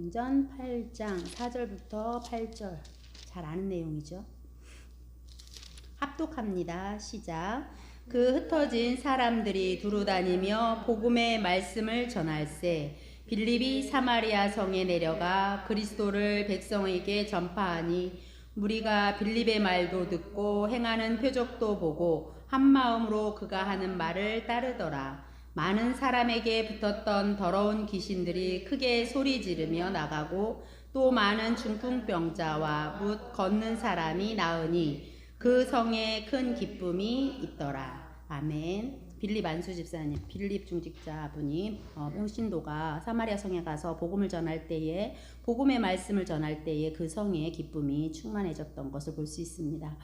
사도행전 8장 4절부터 8절 잘 아는 내용이죠. 합독합니다. 시작. 그 흩어진 사람들이 두루다니며 복음의 말씀을 전할세 빌립이 사마리아 성에 내려가 그리스도를 백성에게 전파하니 무리가 빌립의 말도 듣고 행하는 표적도 보고 한 마음으로 그가 하는 말을 따르더라. 많은 사람에게 붙었던 더러운 귀신들이 크게 소리 지르며 나가고 또 많은 중풍병자와 묻 걷는 사람이 나으니 그 성에 큰 기쁨이 있더라. 아멘. 빌립 안수 집사님, 빌립 중직자분이 평신도가 사마리아 성에 가서 복음을 전할 때에 복음의 말씀을 전할 때에 그 성에 기쁨이 충만해졌던 것을 볼 수 있습니다.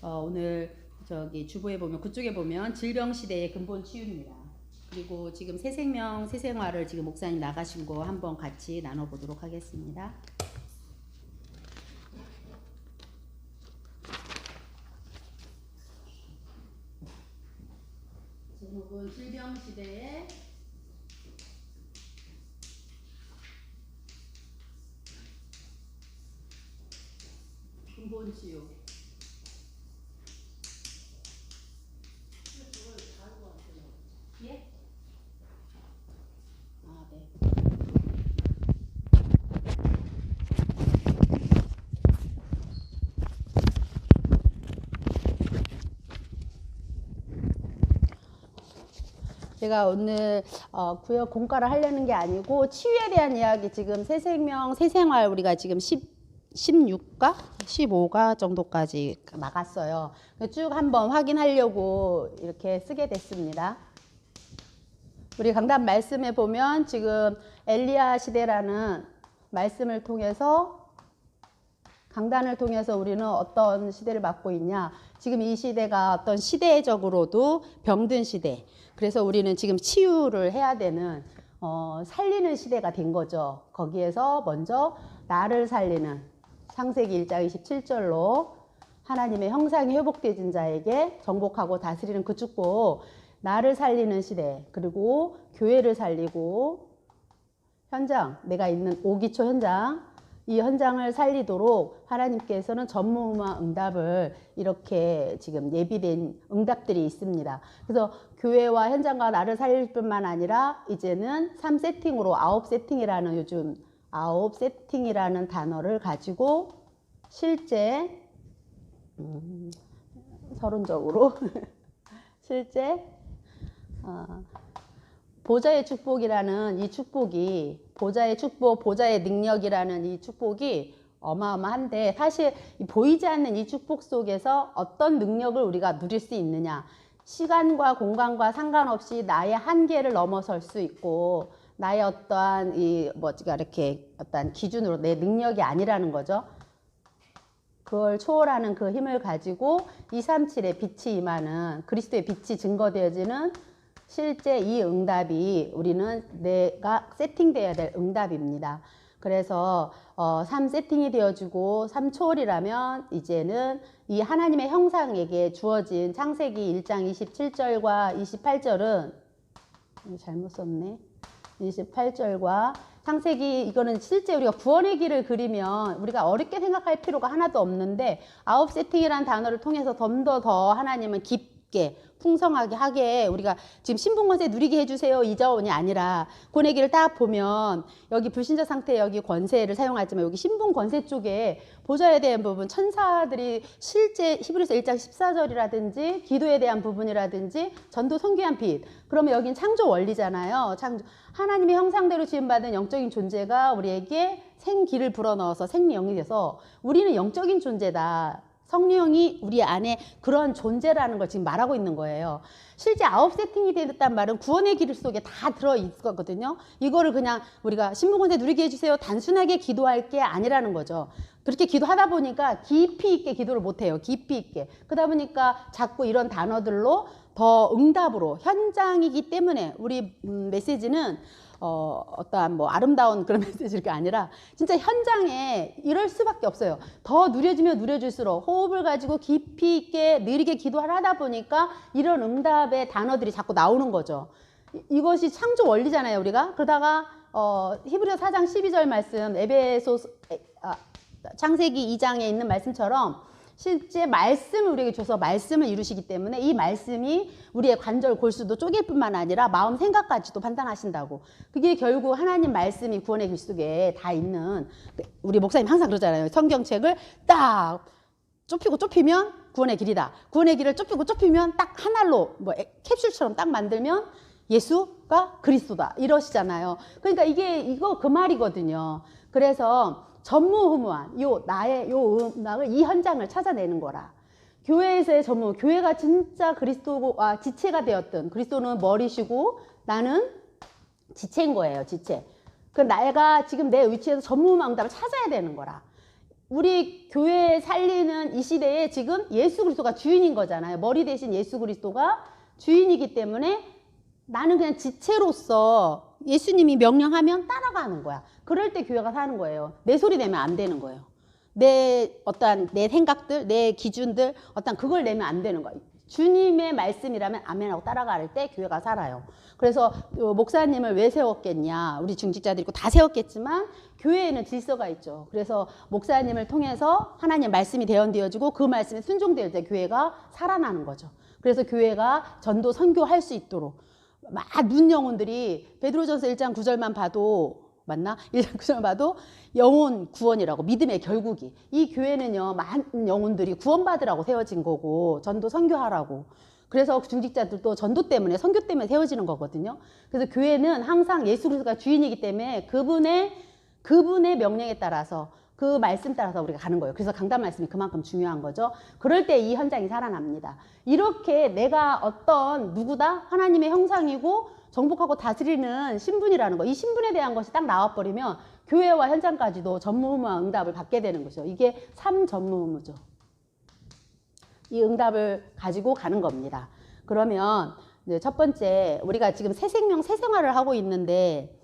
오늘 저기 주보에 보면 그쪽에 보면 질병 시대의 근본 치유입니다. 그리고 지금 새생명 새생활을 지금 목사님 나가신 거 한번 같이 나눠보도록 하겠습니다. 제목은 질병 시대의 근본 치유. 예? 아, 네. 제가 오늘 구역 공과를 하려는 게 아니고 치유에 대한 이야기 지금 새생명 새생활 우리가 지금 16가 15가 정도까지 나갔어요. 쭉 한번 확인하려고 이렇게 쓰게 됐습니다. 우리 강단 말씀에 보면 지금 엘리야 시대라는 말씀을 통해서 강단을 통해서 우리는 어떤 시대를 맞고 있냐. 지금 이 시대가 어떤 시대적으로도 병든 시대. 그래서 우리는 지금 치유를 해야 되는 살리는 시대가 된 거죠. 거기에서 먼저 나를 살리는 창세기 1장 27절로 하나님의 형상이 회복되진 자에게 정복하고 다스리는 그 축복, 나를 살리는 시대, 그리고 교회를 살리고 현장, 내가 있는 5기초 현장, 이 현장을 살리도록 하나님께서는 전무후무한 응답을 이렇게 지금 예비된 응답들이 있습니다. 그래서 교회와 현장과 나를 살릴 뿐만 아니라 이제는 3세팅으로 9세팅이라는 요즘 9세팅이라는 단어를 가지고 실제 서론적으로 실제 보좌의 축복이라는 이 축복이 보좌의 축복, 보좌의 능력이라는 이 축복이 어마어마한데 사실 보이지 않는 이 축복 속에서 어떤 능력을 우리가 누릴 수 있느냐. 시간과 공간과 상관없이 나의 한계를 넘어설 수 있고 나의 어떠한 이렇게 어떠한 기준으로 내 능력이 아니라는 거죠. 그걸 초월하는 그 힘을 가지고 237의 빛이 임하는 그리스도의 빛이 증거되어지는 실제 이 응답이 우리는 내가 세팅되어야 될 응답입니다. 그래서 3세팅이 되어지고 3초월이라면 이제는 이 하나님의 형상에게 주어진 창세기 1장 27절과 28절은 잘못 썼네. 28절과 창세기 이거는 실제 우리가 구원의 길을 그리면 우리가 어렵게 생각할 필요가 하나도 없는데 9세팅이라는 단어를 통해서 좀 더 하나님은 깊게 풍성하게 하게 우리가 지금 신분권세 누리게 해주세요 이 자원이 아니라 구원의 길을 딱 보면 여기 불신자 상태 여기 권세를 사용하지만 여기 신분권세 쪽에 보좌에 대한 부분 천사들이 실제 히브리서 1장 14절이라든지 기도에 대한 부분이라든지 전도 선교한 빛 그러면 여긴 창조 원리잖아요. 하나님의 형상대로 지음받은 영적인 존재가 우리에게 생기를 불어넣어서 생명이 돼서 우리는 영적인 존재다. 성령이 우리 안에 그런 존재라는 걸 지금 말하고 있는 거예요. 실제 9세팅이 됐단 말은 구원의 길 속에 다 들어있거든요. 이거를 그냥 우리가 신분권세 누리게 해주세요. 단순하게 기도할 게 아니라는 거죠. 그렇게 기도하다 보니까 깊이 있게 기도를 못해요. 깊이 있게. 그러다 보니까 자꾸 이런 단어들로 더 응답으로 현장이기 때문에 우리 메시지는 어떠한 아름다운 그런 메시지가 아니라 진짜 현장에 이럴 수밖에 없어요. 더 누려지면 누려질수록 호흡을 가지고 깊이 있게 느리게 기도를 하다 보니까 이런 응답의 단어들이 자꾸 나오는 거죠. 이것이 창조 원리잖아요, 우리가. 그러다가 히브리서 4장 12절 말씀, 창세기 2장에 있는 말씀처럼 실제 말씀을 우리에게 줘서 말씀을 이루시기 때문에 이 말씀이 우리의 관절 골수도 쪼갤 뿐만 아니라 마음 생각까지도 판단하신다고. 그게 결국 하나님 말씀이 구원의 길 속에 다 있는, 우리 목사님 항상 그러잖아요. 성경책을 딱 좁히고 좁히면 구원의 길이다. 구원의 길을 좁히고 좁히면 딱 하나로 뭐 캡슐처럼 딱 만들면 예수가 그리스도다 이러시잖아요. 그러니까 이거 그 말이거든요. 그래서 전무후무한 나의 음악을 이 현장을 찾아내는 거라. 교회에서의 전무, 교회가 진짜 그리스도와 지체가 되었던, 그리스도는 머리시고 나는 지체인 거예요. 지체. 그 내가 지금 내 위치에서 전무후무한 응답을 찾아야 되는 거라. 우리 교회 살리는 이 시대에 지금 예수 그리스도가 주인인 거잖아요. 머리 대신 예수 그리스도가 주인이기 때문에 나는 그냥 지체로서 예수님이 명령하면 따라가는 거야. 그럴 때 교회가 사는 거예요. 내 소리 내면 안 되는 거예요. 내 생각들, 내 기준들, 그걸 내면 안 되는 거예요. 주님의 말씀이라면 아멘하고 따라갈 때 교회가 살아요. 그래서 목사님을 왜 세웠겠냐. 우리 중직자들이 있고 다 세웠겠지만 교회에는 질서가 있죠. 그래서 목사님을 통해서 하나님 말씀이 대언되어지고 그 말씀에 순종될 때 교회가 살아나는 거죠. 그래서 교회가 전도 선교할 수 있도록 눈 영혼들이 베드로전서 1장 9절만 봐도 맞나? 1장 9절 봐도 영혼 구원이라고, 믿음의 결국이. 이 교회는요, 많은 영혼들이 구원받으라고 세워진 거고 전도 선교하라고. 그래서 중직자들도 전도 때문에, 선교 때문에 세워지는 거거든요. 그래서 교회는 항상 예수 그리스도가 주인이기 때문에 그분의 명령에 따라서, 그 말씀 따라서 우리가 가는 거예요. 그래서 강단 말씀이 그만큼 중요한 거죠. 그럴 때 이 현장이 살아납니다. 이렇게 내가 누구다? 하나님의 형상이고 정복하고 다스리는 신분이라는 거, 이 신분에 대한 것이 딱 나와버리면 교회와 현장까지도 전무후무한 응답을 받게 되는 거죠. 이게 삼전무후무죠. 이 응답을 가지고 가는 겁니다. 그러면 이제 첫 번째, 우리가 지금 새 생명, 새 생활을 하고 있는데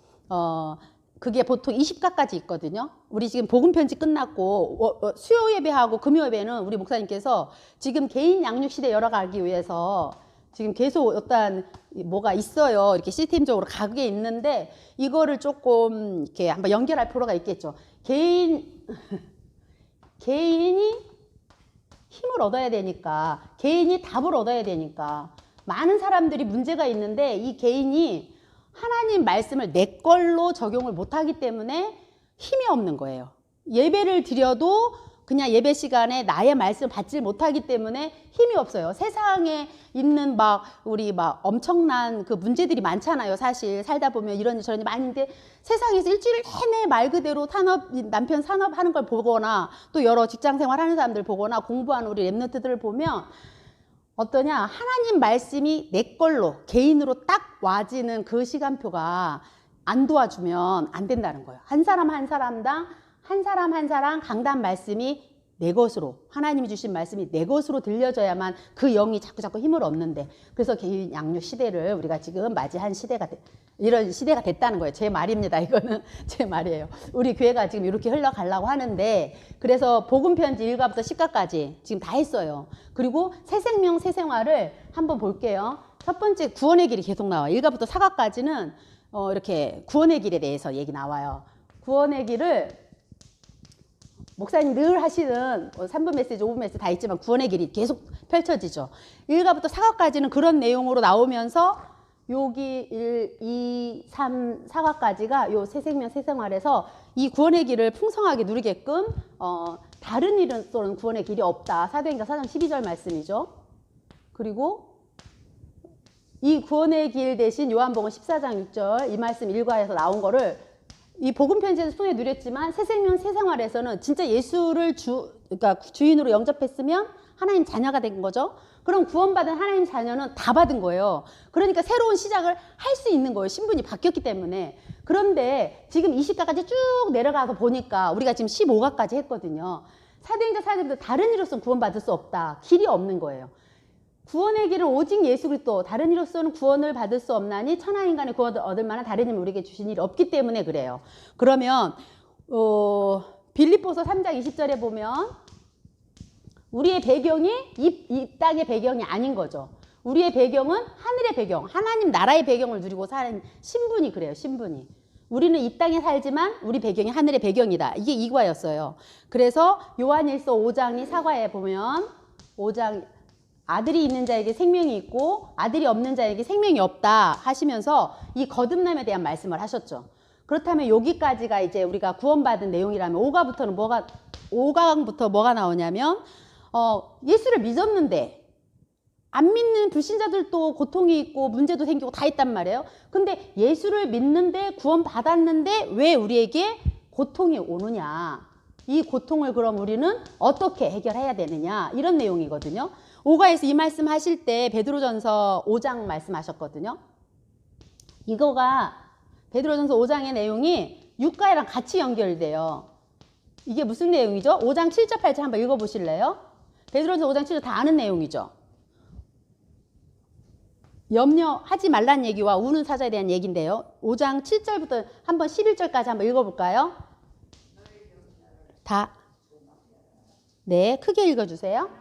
그게 보통 20가까지 있거든요. 우리 지금 복음 편지 끝났고 수요 예배하고 금요 예배는 우리 목사님께서 지금 개인 양육 시대 열어가기 위해서 지금 계속 뭐가 있어요. 이렇게 시스템적으로 가게 있는데 이거를 조금 이렇게 한번 연결할 필요가 있겠죠. 개인이 힘을 얻어야 되니까, 개인이 답을 얻어야 되니까, 많은 사람들이 문제가 있는데 이 개인이 하나님 말씀을 내 걸로 적용을 못하기 때문에 힘이 없는 거예요. 예배를 드려도 그냥 예배 시간에 나의 말씀을 받지 못하기 때문에 힘이 없어요. 세상에 있는 우리 엄청난 그 문제들이 많잖아요. 사실 살다 보면 이런지 저런지 많은데 세상에서 일주일 내내 말 그대로 남편 산업하는 걸 보거나 또 여러 직장 생활하는 사람들 보거나 공부하는 우리 랩런트들을 보면 어떠냐, 하나님 말씀이 내 걸로 개인으로 딱 와지는 그 시간표가 안 도와주면 안 된다는 거예요. 한 사람 한 사람 강단 말씀이 내 것으로, 하나님이 주신 말씀이 내 것으로 들려져야만 그 영이 자꾸 힘을 얻는데, 그래서 개인 양육 시대를 우리가 지금 맞이한 이런 시대가 됐다는 거예요. 제 말입니다. 이거는 제 말이에요. 우리 교회가 지금 이렇게 흘러가려고 하는데, 그래서 복음 편지 1가부터 10가까지 지금 다 했어요. 그리고 새 생명 새 생활을 한번 볼게요. 첫 번째 구원의 길이 계속 나와요. 1가부터 4가까지는 이렇게 구원의 길에 대해서 얘기 나와요. 구원의 길을 목사님 늘 하시는 3분 메시지, 5분 메시지 다 있지만 구원의 길이 계속 펼쳐지죠. 1가부터 4가까지는 그런 내용으로 나오면서 여기 1, 2, 3, 4가까지가 요 새생명 새생활에서 이 구원의 길을 풍성하게 누리게끔 다른 이로서는 구원의 길이 없다. 사도행전 4장 12절 말씀이죠. 그리고 이 구원의 길 대신 요한복음 14장 6절 이 말씀 일과에서 나온 거를 이 복음 편지에서 손에 누렸지만 새생명 새생활에서는 진짜 예수를 그러니까 주인으로 영접했으면 하나님 자녀가 된 거죠. 그럼 구원받은 하나님 자녀는 다 받은 거예요. 그러니까 새로운 시작을 할 수 있는 거예요. 신분이 바뀌었기 때문에. 그런데 지금 20가까지 쭉 내려가서 보니까 우리가 지금 15가까지 했거든요. 사도행전 4장부터 다른 이로서는 구원받을 수 없다. 길이 없는 거예요. 구원의 길은 오직 예수 그리스도, 다른 이로서는 구원을 받을 수 없나니 천하 인간의 구원을 얻을 만한 다른 힘을 우리에게 주신 일이 없기 때문에 그래요. 그러면 빌립보서 3장 20절에 보면 우리의 배경이 이 땅의 배경이 아닌 거죠. 우리의 배경은 하늘의 배경, 하나님 나라의 배경을 누리고 사는 신분이 그래요. 신분이. 우리는 이 땅에 살지만 우리 배경이 하늘의 배경이다. 이게 이과였어요. 그래서 요한일서 5장이 사과에 보면 5장 아들이 있는 자에게 생명이 있고 아들이 없는 자에게 생명이 없다 하시면서 이 거듭남에 대한 말씀을 하셨죠. 그렇다면 여기까지가 이제 우리가 구원받은 내용이라면 5강부터 뭐가 나오냐면 예수를 믿었는데 안 믿는 불신자들도 고통이 있고 문제도 생기고 다 있단 말이에요. 근데 예수를 믿는데 구원받았는데 왜 우리에게 고통이 오느냐. 이 고통을 그럼 우리는 어떻게 해결해야 되느냐. 이런 내용이거든요. 5가에서 이 말씀 하실 때 베드로전서 5장 말씀하셨거든요. 이거가 베드로전서 5장의 내용이 6가랑 같이 연결돼요. 이게 무슨 내용이죠? 5장 7절 8절 한번 읽어보실래요? 베드로전서 5장 7절 다 아는 내용이죠. 염려하지 말란 얘기와 우는 사자에 대한 얘기인데요. 5장 7절부터 한번 11절까지 한번 읽어볼까요? 다. 네, 크게 읽어주세요.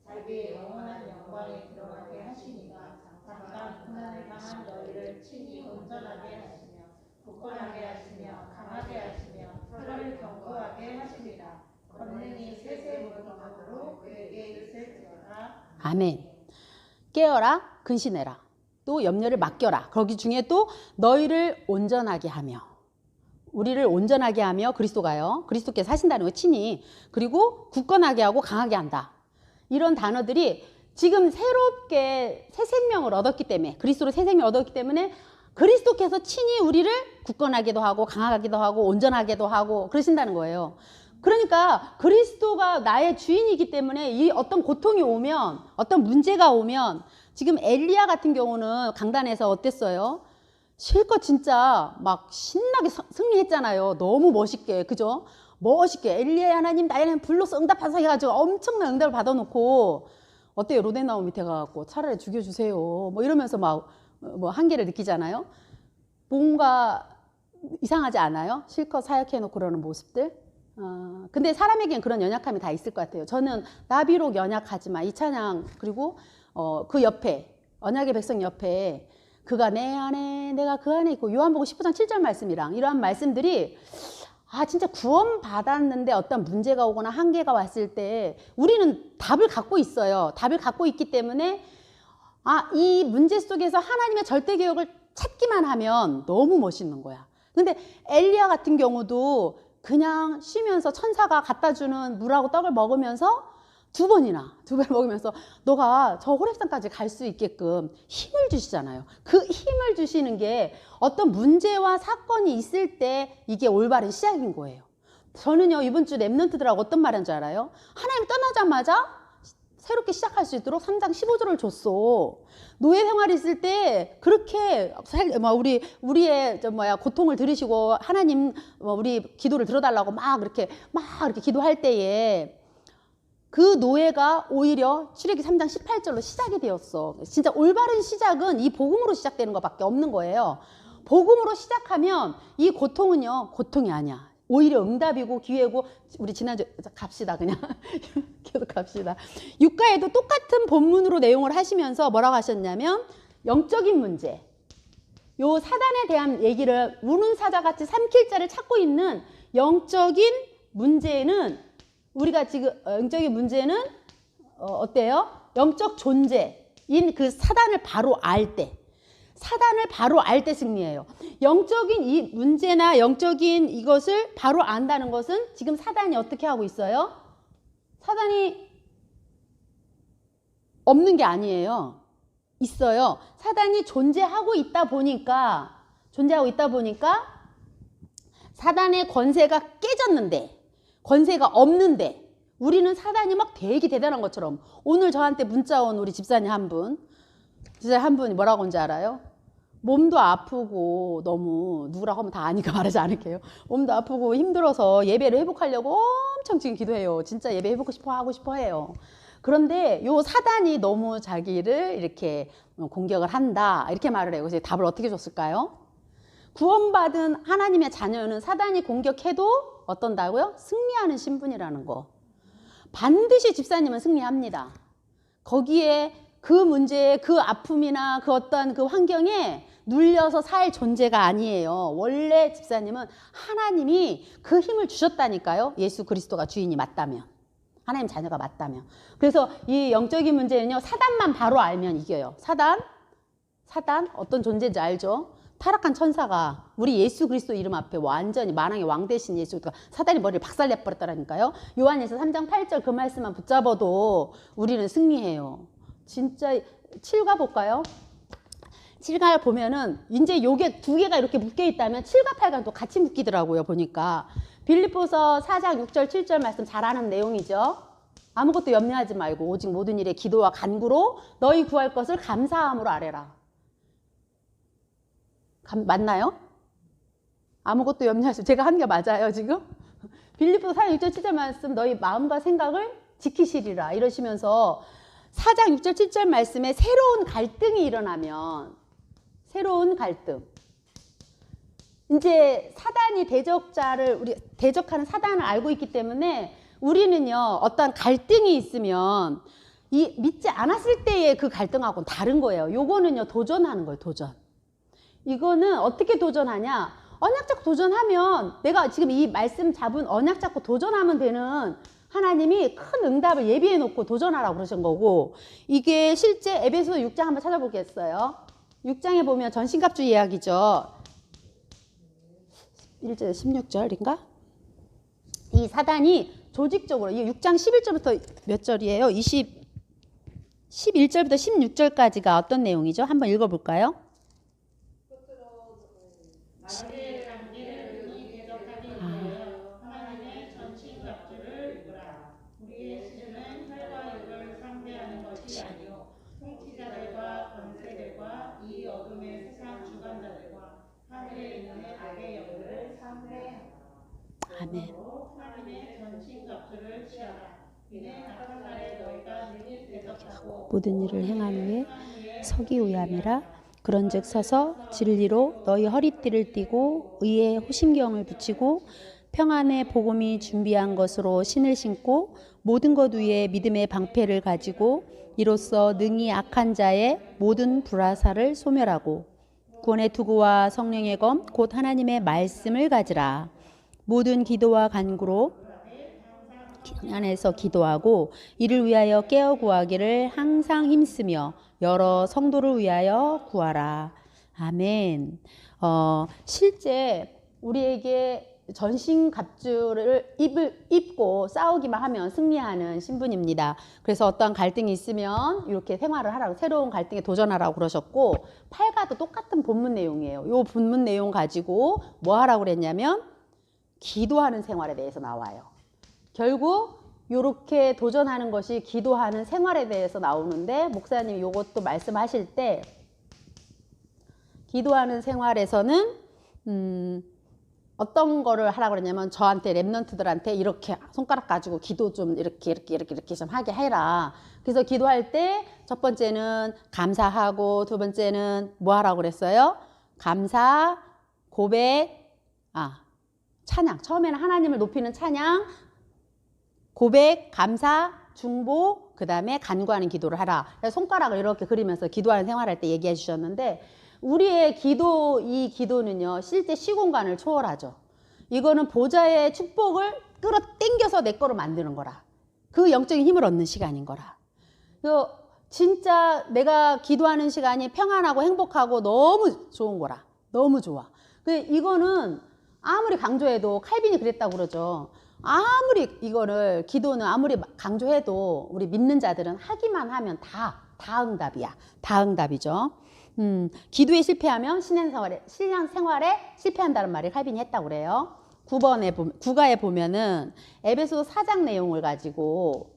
자기의 영원한 영광에 들어가게 하시니가 잠깐 고난을 당한 너희를 친히 온전하게 하시며 굳건하게 하시며 강하게 하시며 혀를 견고하게 하십니다. 권능이 세세 무덤으로 그에게 있을지어다. 아멘. 깨어라 근신해라 또 염려를 맡겨라. 거기 중에 또 너희를 온전하게 하며 우리를 온전하게 하며 그리스도가요. 그리스도께서 하신다는 거 친히. 그리고 굳건하게 하고 강하게 한다. 이런 단어들이 지금 새롭게 새 생명을 얻었기 때문에 그리스도로 새 생명을 얻었기 때문에 그리스도께서 친히 우리를 굳건하게도 하고 강하게도 하고 온전하게도 하고 그러신다는 거예요. 그러니까 그리스도가 나의 주인이기 때문에 이 어떤 고통이 오면 어떤 문제가 오면 지금 엘리야 같은 경우는 강단에서 어땠어요? 실컷 진짜 막 신나게 승리했잖아요. 너무 멋있게. 그죠? 멋있게 엘리야 하나님 나의 하나님 불러서 응답하사 해가지고 엄청난 응답을 받아놓고 어때요? 로데나무 밑에 가갖고 차라리 죽여주세요. 뭐 이러면서 막 뭐 한계를 느끼잖아요. 뭔가 이상하지 않아요? 실컷 사역해놓고 그러는 모습들. 근데 사람에겐 그런 연약함이 다 있을 것 같아요. 저는 나비록 연약하지만 이 찬양 그리고 그 옆에 언약의 백성 옆에 그가 내 안에 내가 그 안에 있고 요한복음 19장 7절 말씀이랑 이러한 말씀들이 진짜 구원 받았는데 어떤 문제가 오거나 한계가 왔을 때 우리는 답을 갖고 있어요. 답을 갖고 있기 때문에 이 문제 속에서 하나님의 절대 개혁을 찾기만 하면 너무 멋있는 거야. 근데 엘리야 같은 경우도 그냥 쉬면서 천사가 갖다 주는 물하고 떡을 먹으면서 두 번을 먹으면서 너가 저 호렙산까지 갈 수 있게끔 힘을 주시잖아요. 그 힘을 주시는 게 어떤 문제와 사건이 있을 때 이게 올바른 시작인 거예요. 저는요 이번 주 랩런트들하고 어떤 말 한 줄 알아요? 하나님 떠나자마자 새롭게 시작할 수 있도록 3장 15절을 줬어. 노예 생활이 있을 때 그렇게 우리의 고통을 들으시고 하나님 우리 기도를 들어달라고 막 이렇게 기도할 때에 그 노예가 오히려 출애기 3장 18절로 시작이 되었어. 진짜 올바른 시작은 이 복음으로 시작되는 것밖에 없는 거예요. 복음으로 시작하면 이 고통은요 고통이 아니야. 오히려 응답이고 기회고. 우리 지난주 갑시다 그냥 계속 갑시다. 6가에도 똑같은 본문으로 내용을 하시면서 뭐라고 하셨냐면 영적인 문제, 요 사단에 대한 얘기를 우는 사자같이 삼킬 자를 찾고 있는 영적인 문제는 우리가 지금 영적인 문제는 어때요? 영적 존재인 그 사단을 바로 알 때, 승리해요. 영적인 이 문제나 영적인 이것을 바로 안다는 것은 지금 사단이 어떻게 하고 있어요? 사단이 없는 게 아니에요. 있어요. 사단이 존재하고 있다 보니까 사단의 권세가 깨졌는데, 권세가 없는데 우리는 사단이 막 되게 대단한 것처럼. 오늘 저한테 문자 온 우리 집사님 한 분이 뭐라고 한지 알아요? 몸도 아프고 너무 누구라고 하면 다 아니까 말하지 않을게요. 몸도 아프고 힘들어서 예배를 회복하려고 엄청 지금 기도해요. 진짜 예배 하고 싶어 해요. 그런데 요 사단이 너무 자기를 이렇게 공격을 한다. 이렇게 말을 해요. 그래서 답을 어떻게 줬을까요? 구원받은 하나님의 자녀는 사단이 공격해도 어떤다고요? 승리하는 신분이라는 거. 반드시 집사님은 승리합니다. 거기에 그 문제에 그 아픔이나 그 어떤 그 환경에 눌려서 살 존재가 아니에요. 원래 집사님은 하나님이 그 힘을 주셨다니까요. 예수 그리스도가 주인이 맞다면. 하나님 자녀가 맞다면. 그래서 이 영적인 문제는요. 사단만 바로 알면 이겨요. 사단 어떤 존재인지 알죠? 타락한 천사가 우리 예수 그리스도 이름 앞에 완전히 만왕의 왕 대신 예수가 사단이 머리를 박살내버렸다라니까요. 요한에서 3장 8절 그 말씀만 붙잡아도 우리는 승리해요. 진짜 7가 볼까요? 7가 보면은 이제 요게 두 개가 이렇게 묶여 있다면 7과 8가 또 같이 묶이더라고요. 보니까 빌립보서 4장 6절 7절 말씀 잘 아는 내용이죠. 아무것도 염려하지 말고 오직 모든 일에 기도와 간구로 너희 구할 것을 감사함으로 아뢰라. 맞나요? 아무것도 염려하지. 제가 한 게 맞아요 지금? 빌립보서 4장 6절 7절 말씀 너희 마음과 생각을 지키시리라 이러시면서 4장 6절 7절 말씀에 새로운 갈등이 일어나면 새로운 갈등. 이제 사단이 우리 대적하는 사단을 알고 있기 때문에 우리는요, 어떤 갈등이 있으면 믿지 않았을 때의 그 갈등하고는 다른 거예요. 요거는요, 도전하는 거예요, 도전. 이거는 어떻게 도전하냐? 언약 잡고 도전하면 내가 지금 이 말씀 잡은 언약 잡고 도전하면 되는 하나님이 큰 응답을 예비해 놓고 도전하라고 그러신 거고 이게 실제 에베소서 6장 한번 찾아보겠어요. 6장에 보면 전신갑주 이야기죠. 1절 16절인가? 이 사단이 조직적으로 이 6장 11절부터 몇 절이에요? 11절부터 16절까지가 어떤 내용이죠? 한번 읽어볼까요? 아멘. 모든 일을 행한 후에 서기 후함이라. 그런즉 서서 진리로 너희 허리띠를 띠고 의의 호심경을 붙이고 평안의 복음이 준비한 것으로 신을 신고 모든 것 위에 믿음의 방패를 가지고 이로써 능히 악한 자의 모든 불화살을 소멸하고 구원의 투구와 성령의 검 곧 하나님의 말씀을 가지라. 모든 기도와 간구로 안에서 기도하고 이를 위하여 깨어 구하기를 항상 힘쓰며 여러 성도를 위하여 구하라. 아멘. 실제 우리에게 전신갑주를 입고 싸우기만 하면 승리하는 신분입니다. 그래서 어떤 갈등이 있으면 이렇게 생활을 하라고, 새로운 갈등에 도전하라고 그러셨고 8가도 똑같은 본문 내용이에요. 이 본문 내용 가지고 뭐 하라고 그랬냐면 기도하는 생활에 대해서 나와요. 결국 이렇게 도전하는 것이 기도하는 생활에 대해서 나오는데 목사님이 이것도 말씀하실 때 기도하는 생활에서는 어떤 거를 하라고 그러냐면 저한테 랩런트들한테 이렇게 손가락 가지고 기도 좀 이렇게 좀 하게 해라. 그래서 기도할 때 첫 번째는 감사하고 두 번째는 뭐 하라고 그랬어요? 감사, 고백, 찬양. 처음에는 하나님을 높이는 찬양, 고백, 감사, 중보, 그 다음에 간구하는 기도를 하라. 손가락을 이렇게 그리면서 기도하는 생활할 때 얘기해 주셨는데 우리의 이 기도는요, 실제 시공간을 초월하죠. 이거는 보좌의 축복을 끌어당겨서 내 거로 만드는 거라. 그 영적인 힘을 얻는 시간인 거라. 진짜 내가 기도하는 시간이 평안하고 행복하고 너무 좋은 거라. 너무 좋아. 이거는 아무리 강조해도 칼빈이 그랬다고 그러죠. 아무리 이거를 기도는 아무리 강조해도 우리 믿는 자들은 하기만 하면 다 응답이야. 다 응답이죠. 기도에 실패하면 신앙 생활에 실패한다는 말을 칼빈이 했다고 그래요. 9가에 보면은 에베소서 4장 내용을 가지고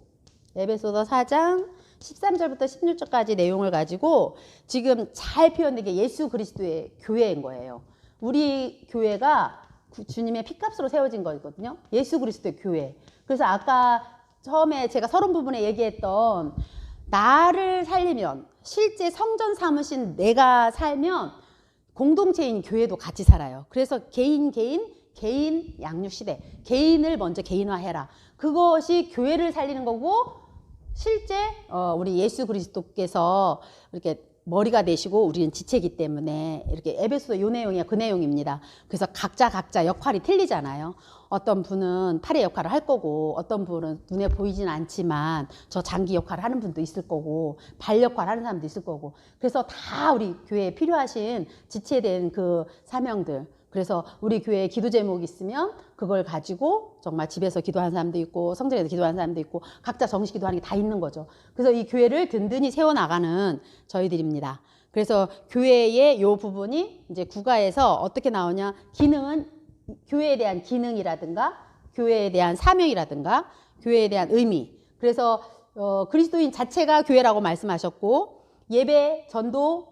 에베소서 4장 13절부터 16절까지 내용을 가지고 지금 잘 표현된 게 예수 그리스도의 교회인 거예요. 우리 교회가 주님의 피값으로 세워진 거거든요. 예수 그리스도의 교회. 그래서 아까 처음에 제가 서론 부분에 얘기했던 나를 살리면 실제 성전 삼으신 내가 살면 공동체인 교회도 같이 살아요. 그래서 개인 양육 시대. 개인을 먼저 개인화해라. 그것이 교회를 살리는 거고 실제 우리 예수 그리스도께서 이렇게 머리가 되시고 우리는 지체이기 때문에 이렇게 에베소서 요 내용이야 그 내용입니다. 그래서 각자 역할이 틀리잖아요. 어떤 분은 팔의 역할을 할 거고 어떤 분은 눈에 보이진 않지만 저 장기 역할을 하는 분도 있을 거고 발 역할을 하는 사람도 있을 거고 그래서 다 우리 교회에 필요하신 지체된 그 사명들 그래서 우리 교회에 기도 제목이 있으면 그걸 가지고 정말 집에서 기도하는 사람도 있고 성전에서 기도하는 사람도 있고 각자 정식 기도하는 게 다 있는 거죠. 그래서 이 교회를 든든히 세워나가는 저희들입니다. 그래서 교회의 이 부분이 이제 국가에서 어떻게 나오냐 기능은 교회에 대한 기능이라든가 교회에 대한 사명이라든가 교회에 대한 의미 그래서 그리스도인 자체가 교회라고 말씀하셨고 예배, 전도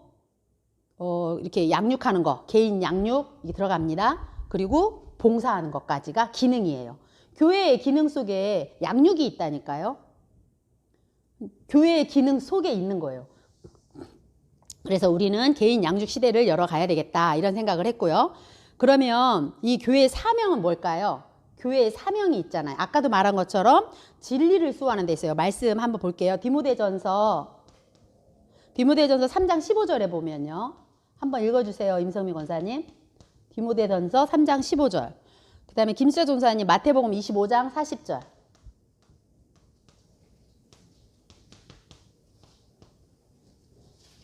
이렇게 양육하는 거, 개인 양육 이 들어갑니다. 그리고 봉사하는 것까지가 기능이에요. 교회의 기능 속에 양육이 있다니까요. 교회의 기능 속에 있는 거예요. 그래서 우리는 개인 양육 시대를 열어가야 되겠다 이런 생각을 했고요. 그러면 이 교회의 사명은 뭘까요? 교회의 사명이 있잖아요. 아까도 말한 것처럼 진리를 수호하는 데 있어요. 말씀 한번 볼게요. 디모데전서 3장 15절에 보면요. 한번 읽어주세요. 임성미 권사님. 디모데전서 3장 15절. 그 다음에 김수자 전사님 마태복음 25장 40절.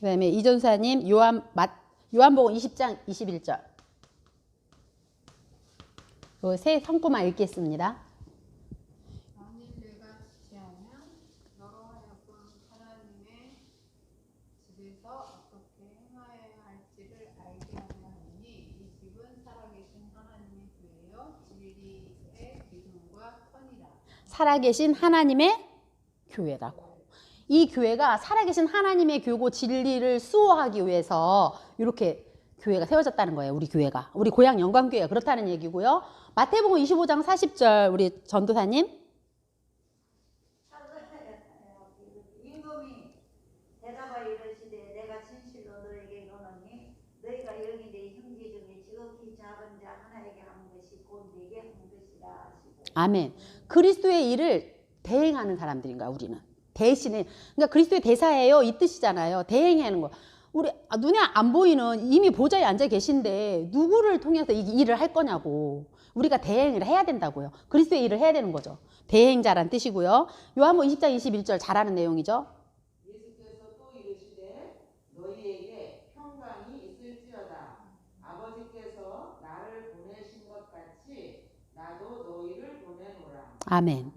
그 다음에 이 전사님 요한복음 20장 21절. 그 세 성구만 읽겠습니다. 만일 내가 지체하면 너로 하여금 하나님의 집에서 어떻게 행하여야 할지를 알게 하려 하니 이 집은 살아계신 하나님의 교회요 진리의 기둥과 터니라. 살아계신 하나님의 교회라고. 이 교회가 살아계신 하나님의 교고 진리를 수호하기 위해서 이렇게 교회가 세워졌다는 거예요. 우리 교회가. 우리 고향 영광교회가 그렇다는 얘기고요. 마태복음 25장 40절 우리 전도사님. 임금이 대답하여 이르시되 내가 진실로 너에게 이르노니 너희가 여기 내 형제 중에 지극히 작은 자 하나에게 한 것이 곧 내게 한 것이라 하시고. 아멘. 그리스도의 일을 대행하는 사람들인 거야 우리는. 대신에 그러니까 그리스도의 대사예요 이 뜻이잖아요. 대행하는 거. 우리 눈에 안 보이는 이미 보좌에 앉아 계신데 누구를 통해서 이 일을 할 거냐고. 우리가 대행을 해야 된다고요. 그리스도의 일을 해야 되는 거죠. 대행자란 뜻이고요. 요한복음 20장 21절 잘하는 내용이죠. 예수께서 또 이르시되 너희에게 평강이 있을지어다. 아버지께서 나를 보내신 것 같이 나도 너희를 보내노라. 아멘.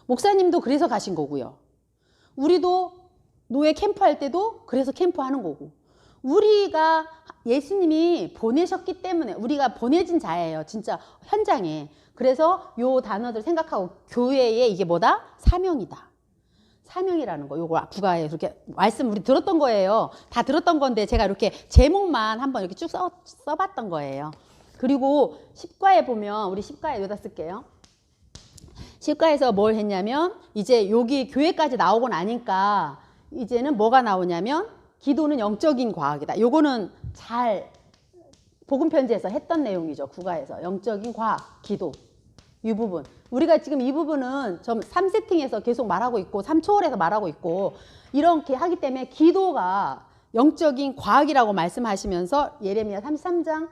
목사님도 그래서 가신 거고요. 우리도 노예 캠프할 때도 그래서 캠프하는 거고 우리가 예수님이 보내셨기 때문에 우리가 보내진 자예요. 진짜 현장에. 그래서 요 단어들 생각하고 교회에 이게 뭐다? 사명이다. 사명이라는 거. 요거 국가에 그렇게 말씀 우리 들었던 거예요. 다 들었던 건데 제가 이렇게 제목만 한번 이렇게 쭉 써봤던 거예요. 그리고 10과에 보면 우리 10과에 여기다 쓸게요. 10과에서 뭘 했냐면 이제 여기 교회까지 나오고 나니까 이제는 뭐가 나오냐면 기도는 영적인 과학이다. 요거는 잘 복음편지에서 했던 내용이죠. 국가에서 영적인 과학, 기도 이 부분. 우리가 지금 이 부분은 좀 3세팅에서 계속 말하고 있고 3초월에서 말하고 있고 이렇게 하기 때문에 기도가 영적인 과학이라고 말씀하시면서 예레미야 33장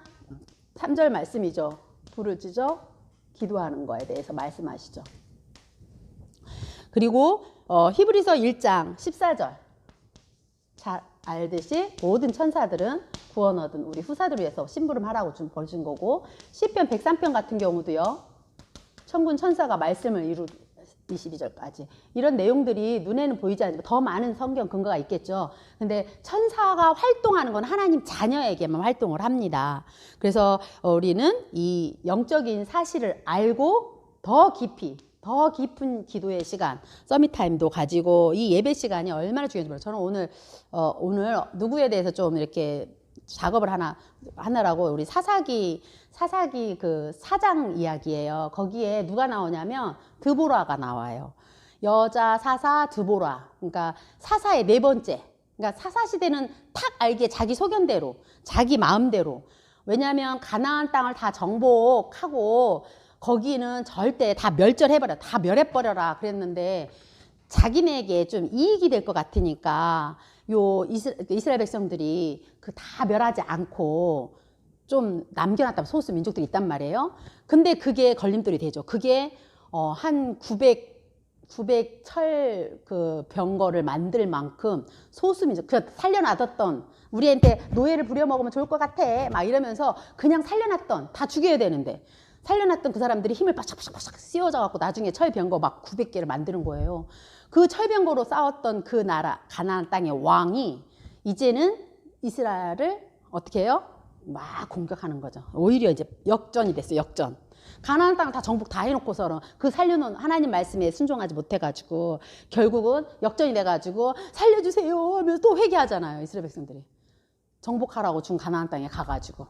3절 말씀이죠. 불을 찢어 기도하는 거에 대해서 말씀하시죠. 그리고 히브리서 1장 14절 잘 알듯이 모든 천사들은 구원 얻은 우리 후사들을 위해서 심부름하라고 좀 벌준 거고 시편 103편 같은 경우도요. 천군 천사가 말씀을 이루 22절까지 이런 내용들이 눈에는 보이지 않지만 더 많은 성경 근거가 있겠죠. 근데 천사가 활동하는 건 하나님 자녀에게만 활동을 합니다. 그래서 우리는 이 영적인 사실을 알고 더 깊은 기도의 시간, 서밋타임도 가지고 이 예배 시간이 얼마나 중요한지 몰라요. 저는 오늘 누구에 대해서 좀 이렇게 작업을 하느라고 우리 사사기 그 사장 이야기예요. 거기에 누가 나오냐면 드보라가 나와요. 여자 사사 드보라. 그러니까 사사의 네 번째. 그러니까 사사 시대는 탁 알게 자기 소견대로, 자기 마음대로. 왜냐하면 가나안 땅을 다 정복하고 거기는 절대 다 멸절해버려, 다 멸해버려라 그랬는데 자기네에게 좀 이익이 될 것 같으니까 요 이스라엘 백성들이 그 다 멸하지 않고 좀 남겨놨다면 소수 민족들이 있단 말이에요. 근데 그게 걸림돌이 되죠. 그게 한 900 철 그 병거를 만들 만큼 소수 민족, 그 살려놔뒀던 우리한테 노예를 부려먹으면 좋을 것 같아 막 이러면서 그냥 살려놨던, 다 죽여야 되는데 살려놨던 그 사람들이 힘을 바싹바싹 씌워져 갖고 나중에 철병거 막 900개를 만드는 거예요. 그 철병거로 싸웠던 그 나라 가나안 땅의 왕이 이제는 이스라엘을 어떻게 해요? 막 공격하는 거죠. 오히려 이제 역전이 됐어요. 역전. 가나안 땅을 다 정복 다 해놓고서 그 살려놓은 하나님 말씀에 순종하지 못해가지고 결국은 역전이 돼가지고 살려주세요 하면서 또 회개하잖아요. 이스라엘 백성들이. 정복하라고 준 가나안 땅에 가가지고.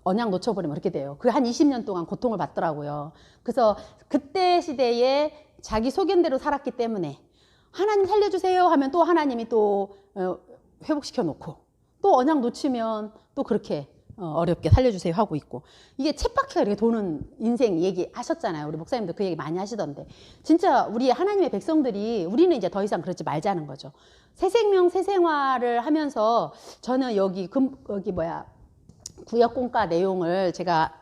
언약 놓쳐버리면 그렇게 돼요. 그 한 20년 동안 고통을 받더라고요. 그래서 그때 시대에 자기 소견대로 살았기 때문에 하나님 살려주세요 하면 또 하나님이 또 회복시켜 놓고 또 언약 놓치면 또 그렇게 어렵게 살려주세요 하고 있고, 이게 쳇바퀴가 이렇게 도는 인생 얘기 하셨잖아요. 우리 목사님도 그 얘기 많이 하시던데 진짜 우리 하나님의 백성들이 우리는 이제 더 이상 그러지 말자는 거죠. 새 생명 새 생활을 하면서 저는 여기 구역공과 내용을 제가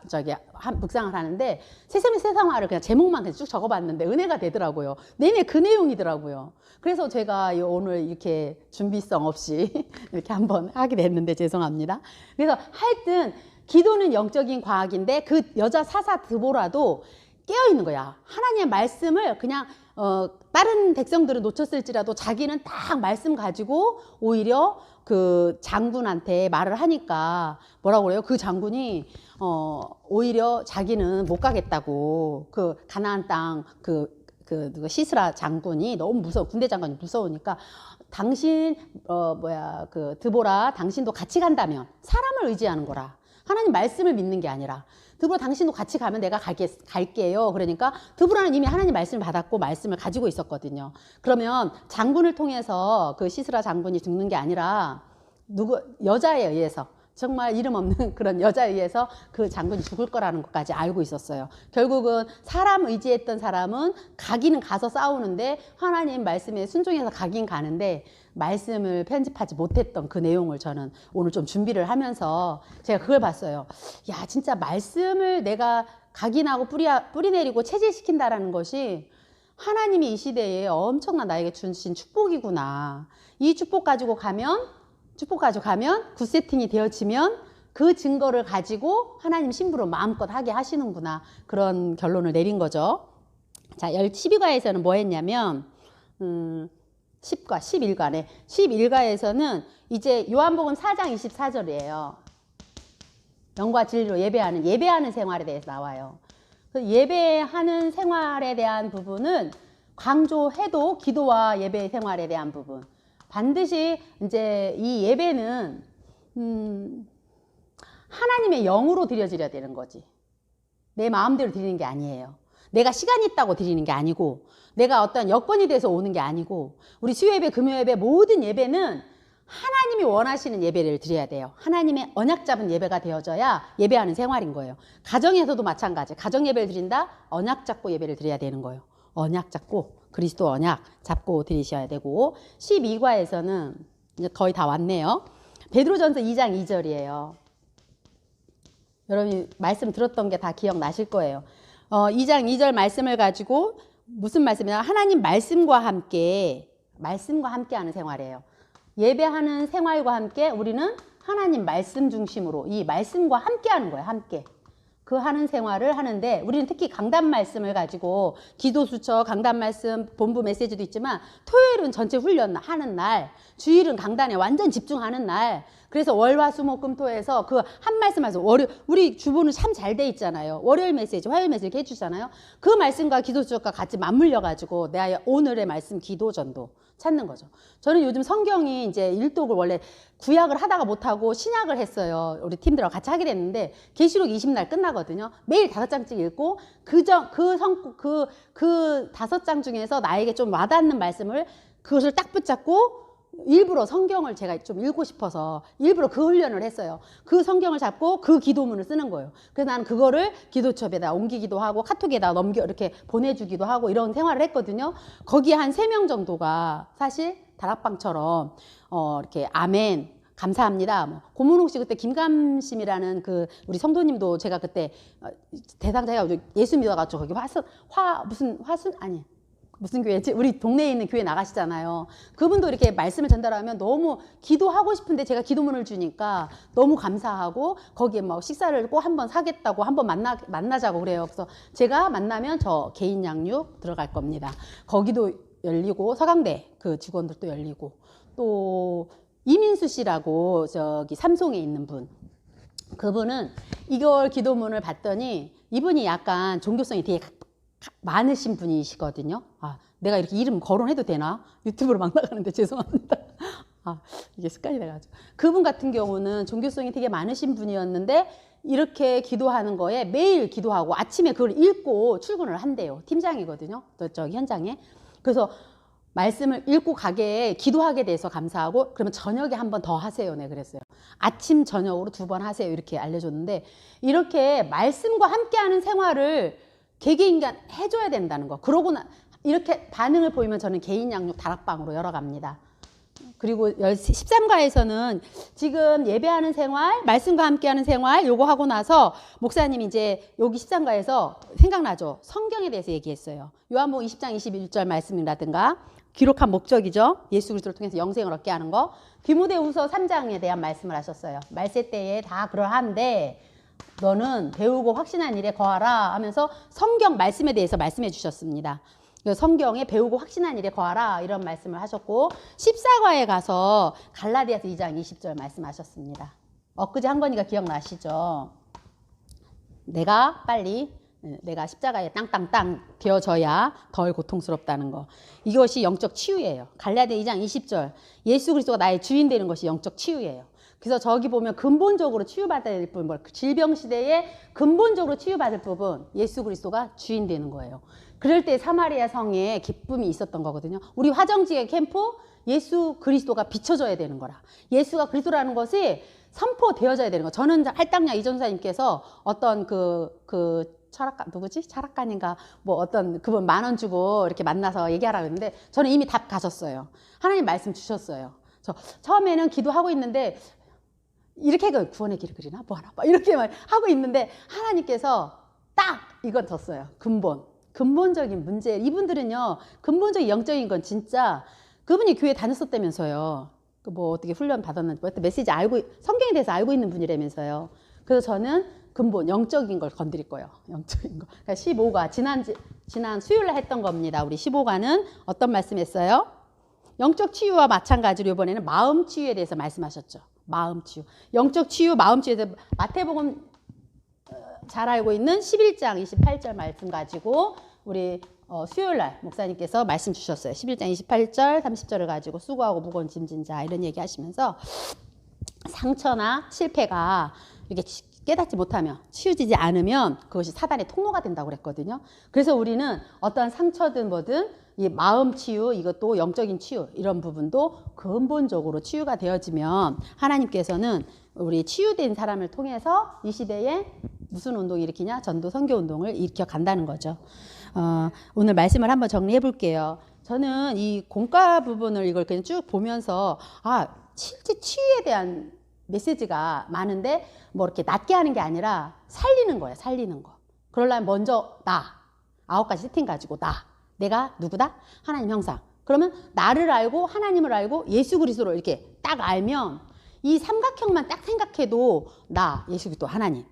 묵상을 하는데 새생명 새생활을 그냥 제목만 그냥 쭉 적어봤는데 은혜가 되더라고요. 내내 그 내용이더라고요. 그래서 제가 오늘 이렇게 준비성 없이 이렇게 한번 하게 됐는데 죄송합니다. 그래서 하여튼 기도는 영적인 과학인데 그 여자 사사 드보라도 깨어있는 거야. 하나님의 말씀을 그냥 다른 백성들은 놓쳤을지라도 자기는 딱 말씀 가지고 오히려 그 장군한테 말을 하니까 뭐라고 그래요? 그 장군이 오히려 자기는 못 가겠다고, 그 가나안 땅 누가 시스라 장군이 너무 군대 장관이 무서우니까 당신 드보라 당신도 같이 간다면, 사람을 의지하는 거라. 하나님 말씀을 믿는 게 아니라 드보라 당신도 같이 가면 내가 갈게요. 그러니까 드보라는 이미 하나님 말씀을 받았고 말씀을 가지고 있었거든요. 그러면 장군을 통해서 그 시스라 장군이 죽는 게 아니라 여자에 의해서, 정말 이름 없는 그런 여자에 의해서 그 장군이 죽을 거라는 것까지 알고 있었어요. 결국은 사람 의지했던 사람은 가기는 가서 싸우는데 하나님 말씀에 순종해서 가긴 가는데 말씀을 편집하지 못했던 그 내용을 저는 오늘 좀 준비를 하면서 제가 그걸 봤어요. 야, 진짜 말씀을 내가 각인하고 뿌리 내리고 체질시킨다라는 것이 하나님이 이 시대에 엄청난 나에게 주신 축복이구나. 이 축복 가지고 가면 굿세팅이 되어지면 그 증거를 가지고 하나님 신부로 마음껏 하게 하시는구나. 그런 결론을 내린 거죠. 자, 12과에서는 뭐 했냐면 10과 11과에서는 이제 요한복음 4장 24절이에요. 영과 진리로 예배하는 생활에 대해서 나와요. 예배하는 생활에 대한 부분은 강조해도 기도와 예배 생활에 대한 부분, 반드시 이제 이 예배는 하나님의 영으로 드려져야 되는 거지. 내 마음대로 드리는 게 아니에요. 내가 시간이 있다고 드리는 게 아니고, 내가 어떤 여건이 돼서 오는 게 아니고, 우리 수요예배, 금요예배 모든 예배는 하나님이 원하시는 예배를 드려야 돼요. 하나님의 언약 잡은 예배가 되어져야 예배하는 생활인 거예요. 가정에서도 마찬가지. 가정 예배를 드린다? 언약 잡고 예배를 드려야 되는 거예요. 언약 잡고, 그리스도 언약 잡고 드리셔야 되고, 12과에서는 이제 거의 다 왔네요. 베드로전서 2장 2절이에요. 여러분이 말씀 들었던 게 다 기억나실 거예요. 2장 2절 말씀을 가지고 무슨 말씀이냐? 하나님 말씀과 함께 하는 생활이에요. 예배하는 생활과 함께 우리는 하나님 말씀 중심으로 이 말씀과 함께 하는 거예요. 함께. 그 하는 생활을 하는데, 우리는 특히 강단 말씀을 가지고 기도 수첩, 강단 말씀, 본부 메시지도 있지만 토요일은 전체 훈련 하는 날, 주일은 강단에 완전 집중하는 날, 그래서 월화수목금토에서 그 한 말씀 우리 주보는 참 잘 돼 있잖아요. 월요일 메시지, 화요일 메시지 이렇게 해주잖아요. 그 말씀과 기도 수적과 같이 맞물려 가지고 내 오늘의 말씀 기도 전도 찾는 거죠. 저는 요즘 성경이 이제 일독을 원래 구약을 하다가 못하고 신약을 했어요. 우리 팀들하고 같이 하게 됐는데 계시록 20날 끝나거든요. 매일 5장씩 읽고 그 5장 중에서 나에게 좀 와닿는 말씀을 그것을 딱 붙잡고 일부러 성경을 제가 좀 읽고 싶어서 일부러 그 훈련을 했어요. 그 성경을 잡고 그 기도문을 쓰는 거예요. 그래서 나는 그거를 기도첩에다 옮기기도 하고 카톡에다 이렇게 보내주기도 하고 이런 생활을 했거든요. 거기에 한 3명 정도가 사실 다락방처럼 이렇게 아멘 감사합니다. 뭐 고문홍 씨 그때 김감심이라는 그 우리 성도님도 제가 그때 대상자가 예수 믿어가지고 거기 화순 아니 무슨 교회지? 우리 동네에 있는 교회 나가시잖아요. 그분도 이렇게 말씀을 전달하면 너무 기도하고 싶은데 제가 기도문을 주니까 너무 감사하고 거기에 막 식사를 꼭 한번 사겠다고 한번 만나자고 그래요. 그래서 제가 만나면 저 개인 양육 들어갈 겁니다. 거기도 열리고 서강대 그 직원들도 열리고 또 이민수 씨라고 저기 삼송에 있는 분. 그분은 이걸 기도문을 봤더니 이분이 약간 종교성이 되게 많으신 분이시거든요. 아, 내가 이렇게 이름 거론해도 되나? 유튜브로 막 나가는데 죄송합니다. 아, 이게 습관이 돼가지고. 그분 같은 경우는 종교성이 되게 많으신 분이었는데 이렇게 기도하는 거에 매일 기도하고 아침에 그걸 읽고 출근을 한대요. 팀장이거든요. 저기 현장에. 그래서 말씀을 읽고 가게 기도하게 돼서 감사하고 그러면 저녁에 한 번 더 하세요. 네, 그랬어요. 아침 저녁으로 2번 하세요. 이렇게 알려줬는데 이렇게 말씀과 함께하는 생활을 개개인간 해줘야 된다는 거. 그러고 이렇게 반응을 보이면 저는 개인 양육 다락방으로 열어갑니다. 그리고 13가에서는 지금 예배하는 생활, 말씀과 함께하는 생활 요거 하고 나서 목사님이 이제 여기 13가에서 생각나죠? 성경에 대해서 얘기했어요. 요한복음 20장 21절 말씀이라든가 기록한 목적이죠. 예수 그리스도를 통해서 영생을 얻게 하는 거. 디모데후서 3장에 대한 말씀을 하셨어요. 말세 때에 다 그러한데 너는 배우고 확신한 일에 거하라 하면서 성경 말씀에 대해서 말씀해 주셨습니다. 성경에 배우고 확신한 일에 거하라 이런 말씀을 하셨고 14과에 가서 갈라디아서 2장 20절 말씀하셨습니다. 엊그제 한 거니까 기억나시죠? 내가 십자가에 땅땅땅 되어져야 덜 고통스럽다는 거. 이것이 영적 치유예요. 갈라디아 2장 20절 예수 그리스도가 나의 주인 되는 것이 영적 치유예요. 그래서 저기 보면 근본적으로 치유받아야 될 부분, 질병 시대에 근본적으로 치유받을 부분 예수 그리스도가 주인 되는 거예요. 그럴 때 사마리아 성에 기쁨이 있었던 거거든요. 우리 화정지의 캠프 예수 그리스도가 비춰져야 되는 거라. 예수가 그리스도라는 것이 선포되어져야 되는 거. 저는 할당량 이전사님께서 어떤 철학가 누구지? 철학가인가 뭐 어떤 그분 10,000원 주고 이렇게 만나서 얘기하라고 했는데 저는 이미 답 가셨어요. 하나님 말씀 주셨어요. 저 처음에는 기도하고 있는데 이렇게 구원의 길을 그리나 뭐 하나 이렇게 하고 있는데 하나님께서 딱 이건 줬어요. 근본적인 문제. 이분들은요 근본적인 영적인 건 진짜 그분이 교회 다녔었다면서요. 뭐 어떻게 훈련 받았는지 뭐 메시지 성경에 대해서 알고 있는 분이라면서요. 그래서 저는 근본 영적인 걸 건드릴 거예요. 영적인 거. 그러니까 15가 지난 수요일날 했던 겁니다. 우리 15가는 어떤 말씀했어요? 영적 치유와 마찬가지로 이번에는 마음 치유에 대해서 말씀하셨죠. 마음 치유. 영적 치유, 마음 치유에 대해서 마태복음 잘 알고 있는 11장 28절 말씀 가지고 우리 수요일날 목사님께서 말씀 주셨어요. 11장 28절 30절을 가지고 수고하고 무거운 짐진 자 이런 얘기 하시면서 상처나 실패가 이렇게 깨닫지 못하면 치유지지 않으면 그것이 사단의 통로가 된다고 그랬거든요. 그래서 우리는 어떠한 상처든 뭐든 이 마음 치유 이것도 영적인 치유 이런 부분도 근본적으로 치유가 되어지면 하나님께서는 우리 치유된 사람을 통해서 이 시대에 무슨 운동을 일으키냐? 전도 선교 운동을 일으켜 간다는 거죠. 오늘 말씀을 한번 정리해 볼게요. 저는 이 공과 부분을 이걸 그냥 쭉 보면서 실제 치유에 대한 메시지가 많은데 뭐 이렇게 낮게 하는 게 아니라 살리는 거예요. 살리는 거. 그러려면 먼저 9가지 세팅 가지고 내가 누구다? 하나님 형상. 그러면 나를 알고 하나님을 알고 예수 그리스도를 이렇게 딱 알면 이 삼각형만 딱 생각해도 예수 그리스도 하나님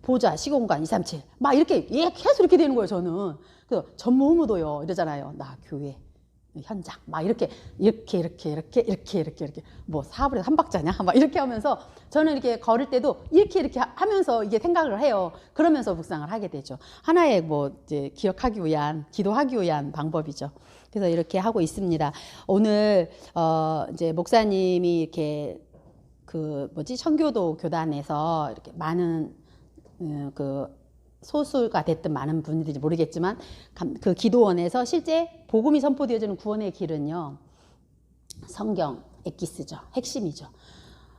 보좌 시공간 237 막 이렇게 계속 이렇게 되는 거예요. 저는 그래서 전무 후무도요 이러잖아요. 나 교회 현장 막 이렇게 뭐 4분의 3박자냐 막 이렇게 하면서 저는 이렇게 걸을 때도 이렇게 하면서 이게 생각을 해요. 그러면서 묵상을 하게 되죠. 하나의 뭐 이제 기억하기 위한 기도하기 위한 방법이죠. 그래서 이렇게 하고 있습니다. 오늘 이제 목사님이 이렇게 그 뭐지 청교도 교단에서 이렇게 많은 그 소수가 됐든 많은 분들인지 모르겠지만 그 기도원에서 실제 복음이 선포되어지는 구원의 길은요, 성경 엑기스죠. 핵심이죠.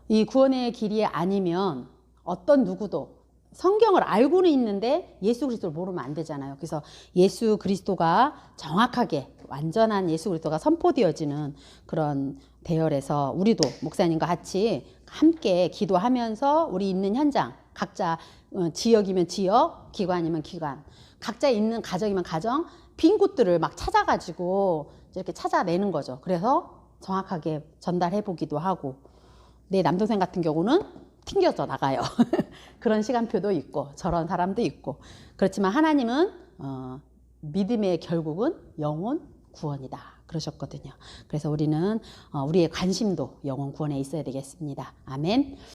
이 구원의 길이 아니면 어떤 누구도 성경을 알고는 있는데 예수 그리스도를 모르면 안 되잖아요. 그래서 예수 그리스도가 정확하게 완전한 예수 그리스도가 선포되어지는 그런 대열에서 우리도 목사님과 같이 함께 기도하면서 우리 있는 현장 각자 지역이면 지역, 기관이면 기관, 각자 있는 가정이면 가정, 빈 곳들을 막 찾아가지고 이렇게 찾아내는 거죠. 그래서 정확하게 전달해 보기도 하고, 내 남동생 같은 경우는 튕겨져 나가요. 그런 시간표도 있고 저런 사람도 있고. 그렇지만 하나님은 믿음의 결국은 영혼 구원이다 그러셨거든요. 그래서 우리는 우리의 관심도 영혼 구원에 있어야 되겠습니다. 아멘.